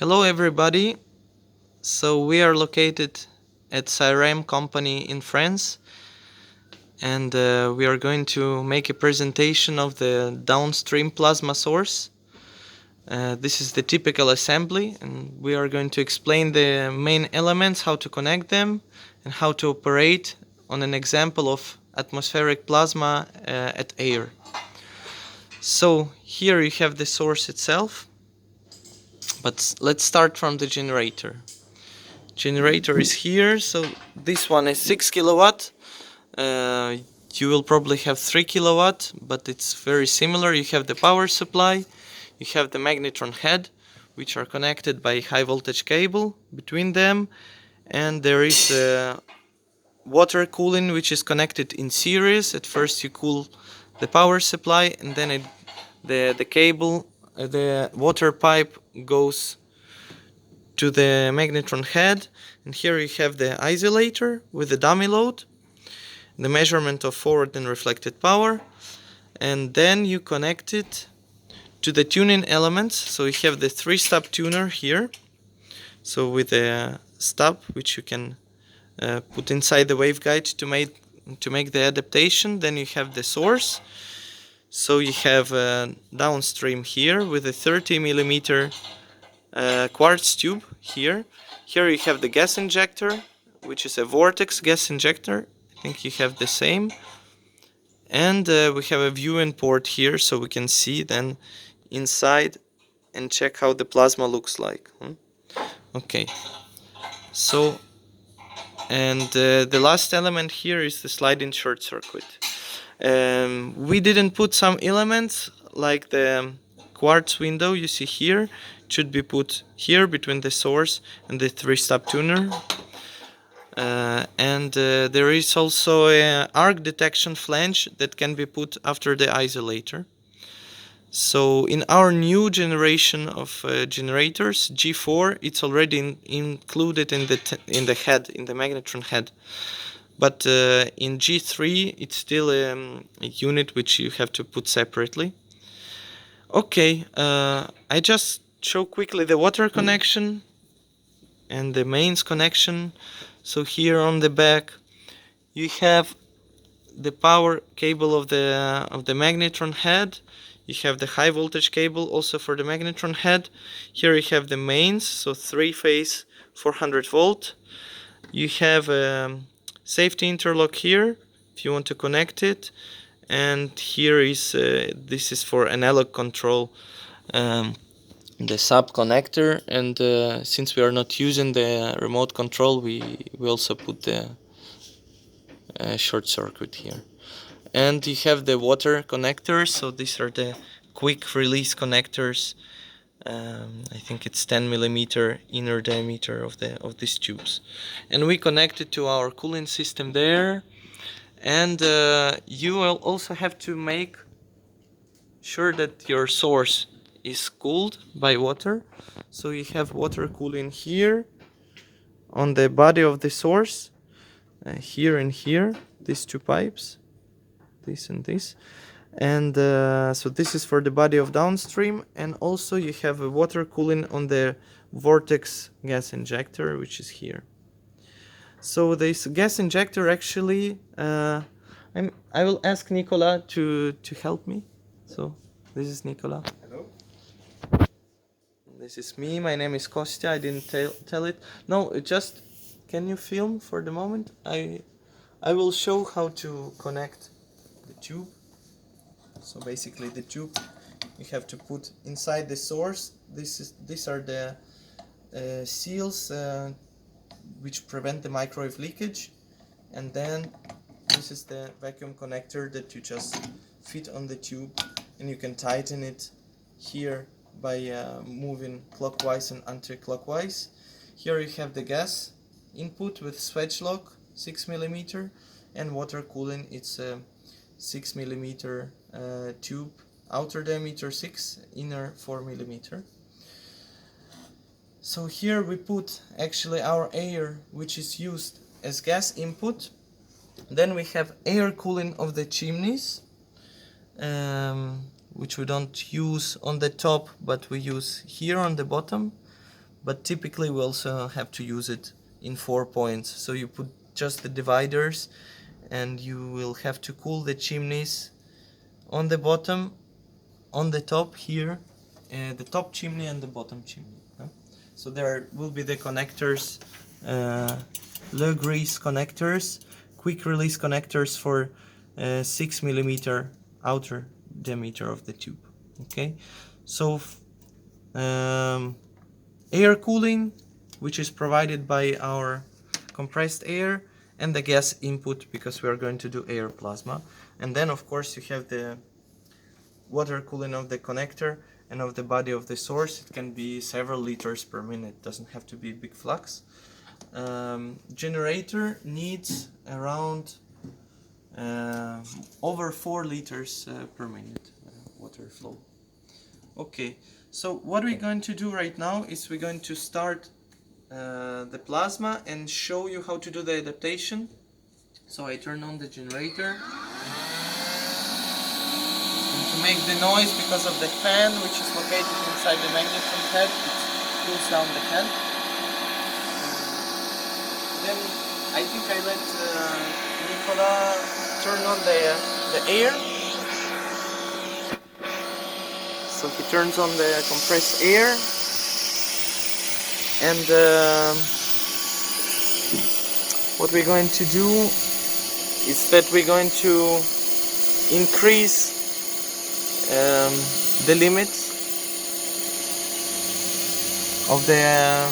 Hello everybody. So we are located at CRM company in France, and we are going to make a presentation of the downstream plasma source. This is the typical assembly, and we are going to explain the main elements, how to connect them, and how to operate on an example of atmospheric plasma at air. So here you have the source itself, but let's start from the generator. Generator is here, so this one is 6 kilowatt. You will probably have 3 kilowatt, but it's very similar. You have the power supply, you have the magnetron head, which are connected by high voltage cable between them, and there is water cooling, which is connected in series. At first you cool the power supply, and then the cable, the water pipe goes to the magnetron head, and here you have the isolator with the dummy load, the measurement of forward and reflected power, and then you connect it to the tuning elements. So you have the 3-stop tuner here, so with a stop which you can put inside the waveguide to make the adaptation. Then you have the source, so you have a downstream here with a 30 millimeter quartz tube here. Here you have the gas injector, which is a vortex gas injector. I think you have the same. And we have a viewing port here, so we can see then inside and check how the plasma looks like. Okay. So, and the last element here is the sliding short circuit. We didn't put some elements like the quartz window you see here. It should be put here between the source and the 3-stop tuner. And there is also an arc detection flange that can be put after the isolator. So in our new generation of generators, G4, it's already included in the head, in the magnetron head. But in G3, it's still a unit which you have to put separately. Okay, I just show quickly the water connection and the mains connection. So here on the back, you have the power cable of the magnetron head. You have the high voltage cable also for the magnetron head. Here you have the mains, so 3-phase 400 volt. You have a safety interlock here if you want to connect it, and here is this is for analog control, the sub connector, and since we are not using the remote control, we also put the short circuit here. And you have the water connectors, so these are the quick release connectors. I think it's 10 millimeter inner diameter of these tubes, and we connect it to our cooling system there. And you will also have to make sure that your source is cooled by water. So you have water cooling here on the body of the source, here and here, these two pipes, this and this. And so this is for the body of downstream, and also you have a water cooling on the vortex gas injector, which is here. So this gas injector actually, I will ask Nicola to help me. So this is Nicola. Hello. This is me. My name is Kostya. I didn't tell it. No, just can you film for the moment? I will show how to connect the tube. So basically the tube you have to put inside the source. These are the seals which prevent the microwave leakage, and then this is the vacuum connector that you just fit on the tube, and you can tighten it here by moving clockwise and anti-clockwise. Here you have the gas input with swedge lock 6 millimeter, and water cooling, it's a 6 millimeter tube, outer diameter 6, inner 4 millimeter. So here we put actually our air, which is used as gas input. Then we have air cooling of the chimneys, which we don't use on the top, but we use here on the bottom. but typically we also have to use it in 4 points. So you put just the dividers, and you will have to cool the chimneys on the bottom, on the top here, the top chimney and the bottom chimney. So there will be the connectors, low grease connectors, quick release connectors for 6mm outer diameter of the tube. Okay, so air cooling, which is provided by our compressed air, and the gas input, because we are going to do air plasma. And then of course you have the water cooling of the connector and of the body of the source. It can be several liters per minute, doesn't have to be big flux. Generator needs around over 4 liters per minute water flow. Okay, so what we're going to do right now is we're going to start the plasma and show you how to do the adaptation. So I turn on the generator, and to make the noise, because of the fan which is located inside the magneton head, it cools down the head. Then I think I let Nicola turn on the air. So he turns on the compressed air, and what we're going to do is that we're going to increase the limits of the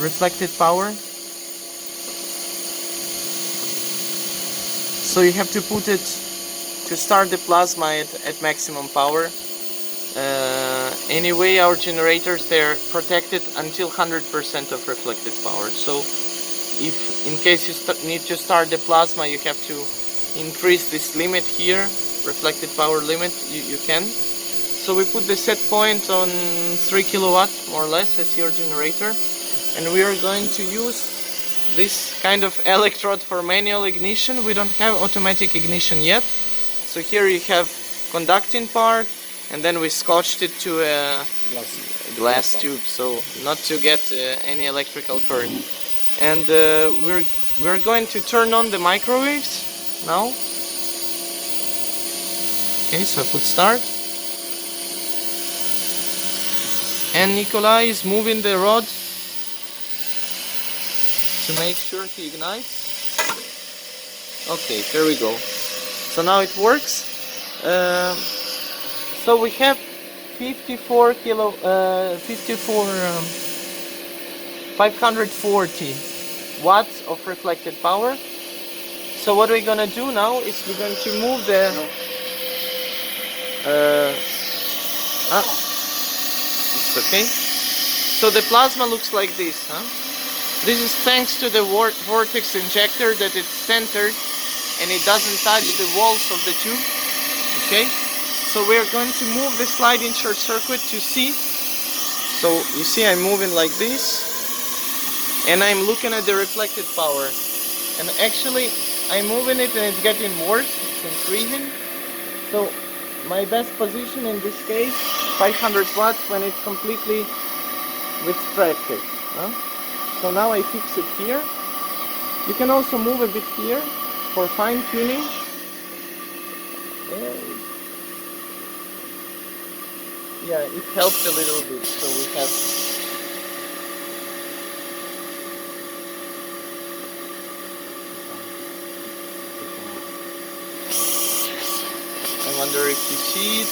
reflected power. So you have to put it to start the plasma at maximum power. Anyway, our generators, they're protected until 100% of reflected power. So if in case you need to start the plasma, you have to increase this limit here, reflected power limit, you can. So we put the set point on 3 kilowatt more or less as your generator, and we are going to use this kind of electrode for manual ignition. We don't have automatic ignition yet. So here you have conducting part, and then we scotched it to a glass tube, so not to get any electrical current. And we're going to turn on the microwaves now. Okay, so I put start, and Nikolai is moving the rod to make sure he ignites. Okay, here we go. So now it works. So we have 540 watts of reflected power. So what we're gonna do now is we're going to move the it's okay. So the plasma looks like this, huh? This is thanks to the vortex injector, that it's centered and it doesn't touch the walls of the tube. Okay, so we are going to move the sliding short circuit to see. So you see I'm moving like this, and I'm looking at the reflected power, and actually I'm moving it and it's getting worse, it's increasing. So my best position in this case, 500 watts when it's completely with spread kit. So now I fix it here. You can also move a bit here for fine tuning. Yeah, it helps a little bit. So we have I wonder if you see it.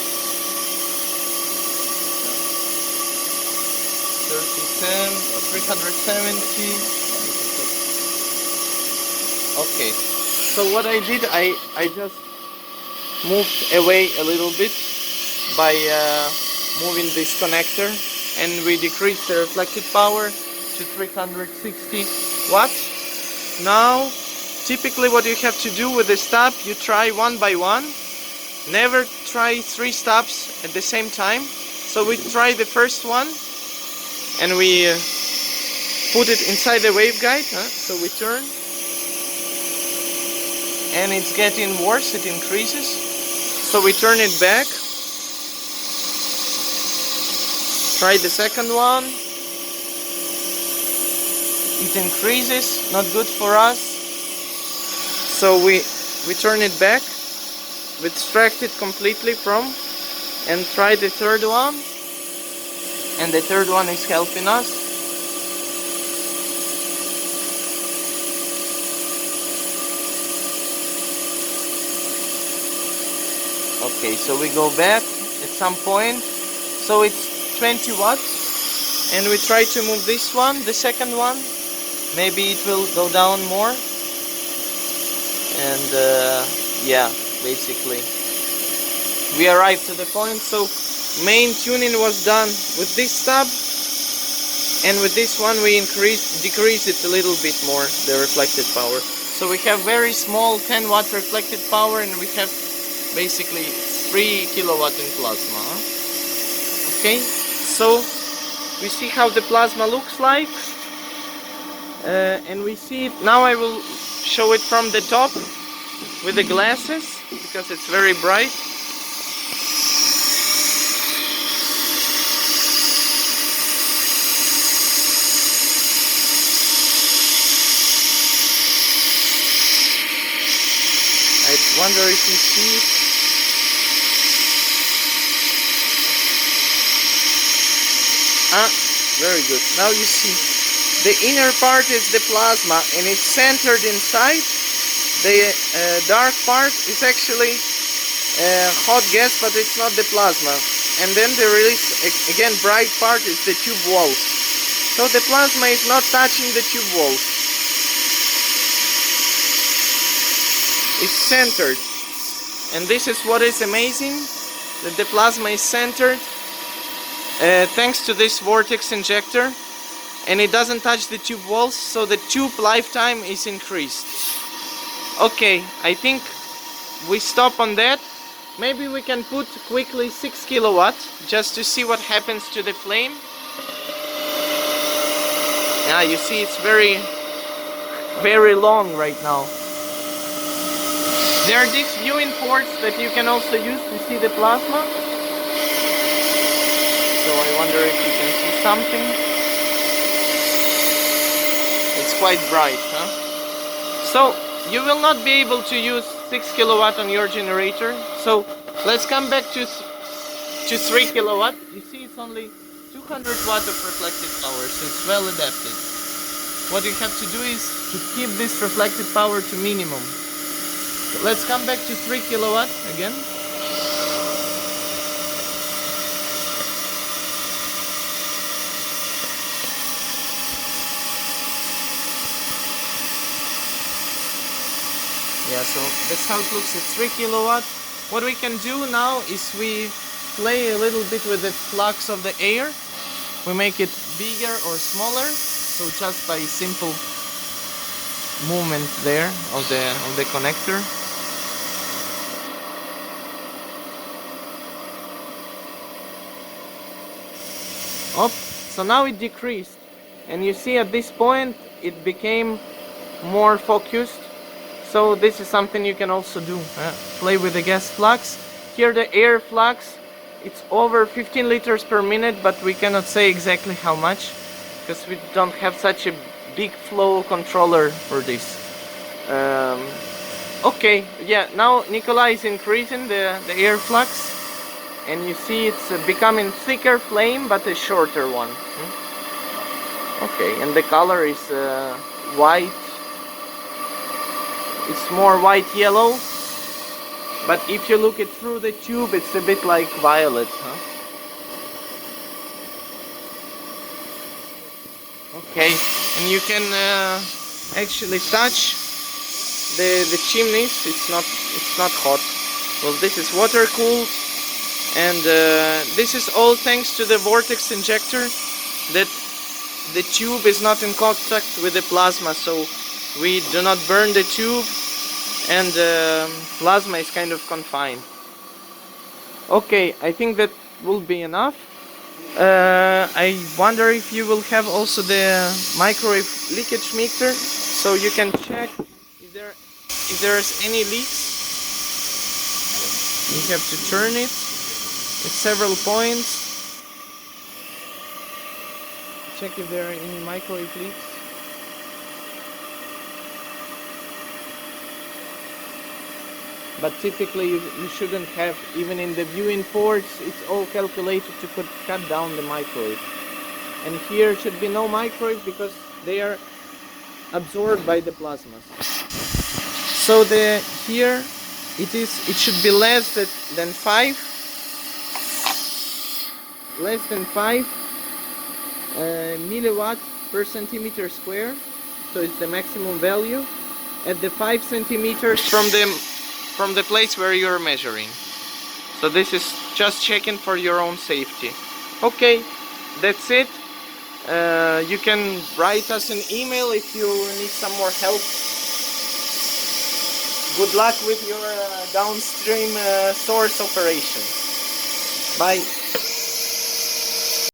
370. Okay, so what I did, I just moved away a little bit by moving this connector, and we decreased the reflected power to 360 watts. Now, typically what you have to do with the stop, you try one by one. Never try 3 stops at the same time. So we try the first one, and we put it inside the waveguide. So we turn, and it's getting worse, it increases. So we turn it back. Try the second one. it increases, not good for us. So we turn it back, we extract it completely from, and try the third one. And the third one is helping us. Okay, so we go back at some point. So it's 20 watts. And we try to move this one, the second one. Maybe it will go down more. And yeah, basically we arrived to the point. So main tuning was done with this tab, and with this one we decrease it a little bit more, the reflected power. So we have very small 10 watt reflected power, and we have basically 3 kilowatt in plasma. Okay, so we see how the plasma looks like, and we see it now. I will show it from the top with the glasses because it's very bright. I wonder if you see it. Very good. Now you see the inner part is the plasma, and it's centered inside. The dark part is actually hot gas, but it's not the plasma. And then the release, again, bright part is the tube walls. So the plasma is not touching the tube walls. It's centered. And this is what is amazing, that the plasma is centered thanks to this vortex injector, and it doesn't touch the tube walls, so the tube lifetime is increased. Okay, I think we stop on that. Maybe we can put quickly 6 kilowatt just to see what happens to the flame. Yeah, you see it's very, very long right now. There are these viewing ports that you can also use to see the plasma. So I wonder if you can see something. It's quite bright, huh? So you will not be able to use 6 kilowatt on your generator. So let's come back to 3 kilowatt. You see it's only 200 watt of reflected power, so it's well adapted. What you have to do is to keep this reflected power to minimum. So let's come back to 3 kilowatt again. Yeah, so that's how it looks at 3 kilowatt. What we can do now is we play a little bit with the flux of the air. We make it bigger or smaller, so just by simple movement there of the connector. Up, so now it decreased, and you see at this point it became more focused. So this is something you can also do, play with the gas flux. Here the air flux, it's over 15 liters per minute, but we cannot say exactly how much because we don't have such a big flow controller for this. Okay, yeah, now Nikolai is increasing the air flux, and you see it's becoming thicker flame but a shorter one. Okay, and the color is white. It's more white-yellow, but if you look it through the tube, it's a bit like violet, huh? Okay, and you can actually touch the chimneys. It's not hot. Well, this is water cooled, and this is all thanks to the vortex injector, that the tube is not in contact with the plasma, so we do not burn the tube, and plasma is kind of confined. Okay, I think that will be enough. I wonder if you will have also the microwave leakage meter, so you can check if there's any leaks. You have to turn it at several points. Check if there are any microwave leaks. but typically you shouldn't have. Even in the viewing ports, it's all calculated to cut down the microwave. And here should be no microwave because they are absorbed by the plasmas. So here it should be less than 5 milliwatt per centimeter square. So it's the maximum value at the 5 centimeters from the place where you're measuring. So this is just checking for your own safety. Okay, that's it. You can write us an email if you need some more help. Good luck with your downstream source operation. Bye.